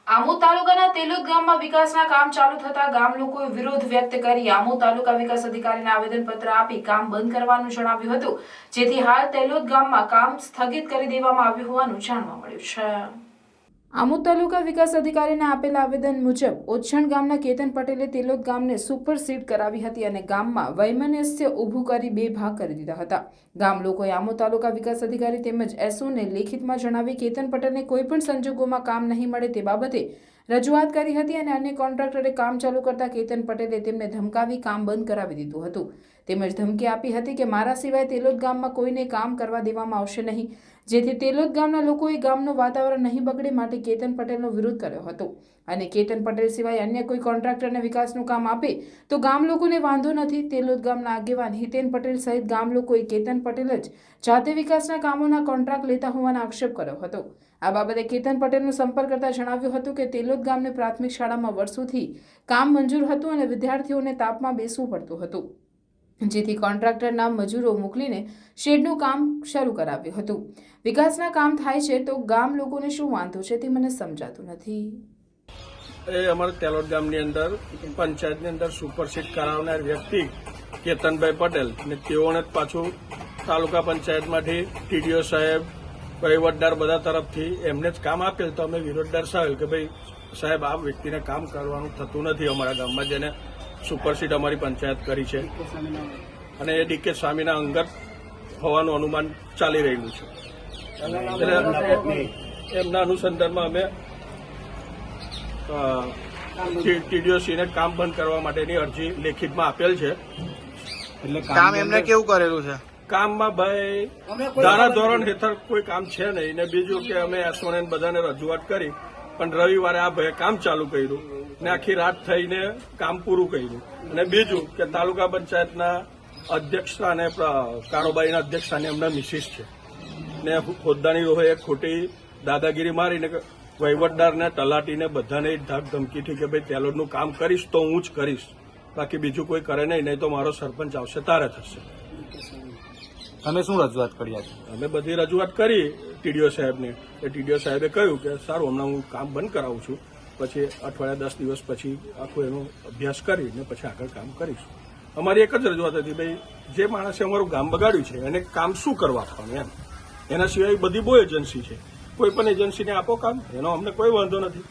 આમોદ તાલુકાના તેલોદ ગામમાં વિકાસના કામ ચાલુ થતા ગામ લોકોએ વિરોધ વ્યક્ત કરી આમોદ તાલુકા વિકાસ અધિકારીને આવેદનપત્ર આપી કામ બંધ કરવાનું જણાવ્યું હતું, જેથી હાલ તેલોદ ગામમાં કામ સ્થગિત કરી દેવામાં આવ્યું હોવાનું જાણવા મળ્યું છે। આમોદ તાલુકા વિકાસ અધિકારીને આપેલા આવેદન મુજબ ઓછણ ગામના કેતન પટેલે તેલોદ ગામને સુપરસીડ કરાવી હતી અને ગામમાં વૈમનસ્ય ઊભું કરી બે ભાગ કરી દીધા હતા। ગામ લોકોએ આમોદ તાલુકા વિકાસ અધિકારી તેમજ એસઓને લેખિતમાં જણાવી કેતન પટેલને કોઈપણ સંજોગોમાં કામ નહીં મળે તે બાબતે રજૂઆત કરી હતી અને અન્ય કોન્ટ્રાક્ટરે કામ ચાલુ કરતા કેતન પટેલે તેમને ધમકાવી કામ બંધ કરાવી દીધું હતું, તેમજ ધમકી આપી હતી કે મારા સિવાય તેલોદ ગામમાં કોઈને કામ કરવા દેવામાં આવશે નહીં, જેથી તેલોદ ગામના લોકોએ ગામનું વાતાવરણ નહીં બગડે માટે કેતન પટેલનો વિરોધ કર્યો હતો અને કેતન પટેલ સિવાય અન્ય કોઈ કોન્ટ્રાક્ટરને વિકાસનું કામ આપે તો ગામ લોકોને વાંધો નથી। તેલોદ ગામના આગેવાન હિતેન પટેલ સહિત ગામ લોકોએ કેતન પટેલ જ જાતે વિકાસના કામોના કોન્ટ્રાક્ટ લેતા હોવાનો આક્ષેપ કર્યો હતો। આ બાબતે કેતન પટેલનો સંપર્ક કરતા જણાવ્યું હતું કે તેલોદ ગામને પ્રાથમિક શાળામાં વર્ષોથી કામ મંજૂર હતું અને વિદ્યાર્થીઓને તાપમાં બેસવું પડતું હતું, જેથી કોન્ટ્રાક્ટરના મજૂરો મોકલીને શેડનું કામ શરૂ કરાવ્યું હતું। વિકાસના કામ થાય છે તો ગામ લોકોને શું વાંધો છે તે મને સમજાતું નથી। એ અમારા તેલોદ ગામની અંદર પંચાયતની અંદર સુપરસીડ કરાવનાર વ્યક્તિ કેતનભાઈ પટેલ ને તેઓને પાછું તાલુકા પંચાયતમાંથી ટીડીઓ સાહેબ વહીવટદાર બધા તરફથી એમને જ કામ આપેલ તો અમે વિરોધ દર્શાવેલ કે ભાઈ સાહેબ આ વ્યક્તિને કામ કરવાનું થતું નથી અમારા ગામમાં, જેને સુપરસીડ અમારી પંચાયત કરી છે અને એ ડીકે સ્વામીના અંગત હોવાનું અનુમાન ચાલી રહેલું છે। એમના અનુસંધાનમાં અમે ટીડીઓસીને કામ બંધ કરવા માટેની અરજી લેખિતમાં આપેલ છે। એટલે કામ એમને કેવું કરેલું છે? કામમાં ભાઈ ધારા ધોરણ હેઠળ કોઈ કામ છે નહીં ને બીજું કે અમે એસઓને બધાને રજૂઆત કરી પણ રવિવારે આ ભાઈએ કામ ચાલુ કર્યું ને આખી રાત થઈને કામ પૂરું કર્યું અને બીજું કે તાલુકા પંચાયતના અધ્યક્ષ અને કારોબારીના અધ્યક્ષ અને એમના મિસિસ છે ને હોદ્દાની રોહે ખોટી દાદાગીરી મારીને વહીવટદારને તલાટીને બધાને ધાક ધમકીથી કે ભાઈ તેલોદનું કામ કરીશ તો હું જ કરીશ, બાકી બીજું કોઈ કરે નહીં તો મારો સરપંચ આવશે તારે થશે। તમે શું રજૂઆત કરી? અમે બધી રજૂઆત કરી ટીડીઓ સાહેબને, એ ટીડીઓ સાહેબે કહ્યું કે સારું હમણાં હું કામ બંધ કરાવું છું, પછી અઠવાડિયા 10 દિવસ પછી આખો એનો અભ્યાસ કરીને પછી આગળ કામ કરીશું। અમારી એક જ રજૂઆત હતી ભાઈ જે માણસે અમારું ગામ બગાડ્યું છે એને કામ શું કરવા આપવાનું એમ, એના સિવાય બધી બહુ એજન્સી છે, કોઈ પણ એજન્સીને આપો કામ, એનો અમને કોઈ વાંધો નથી।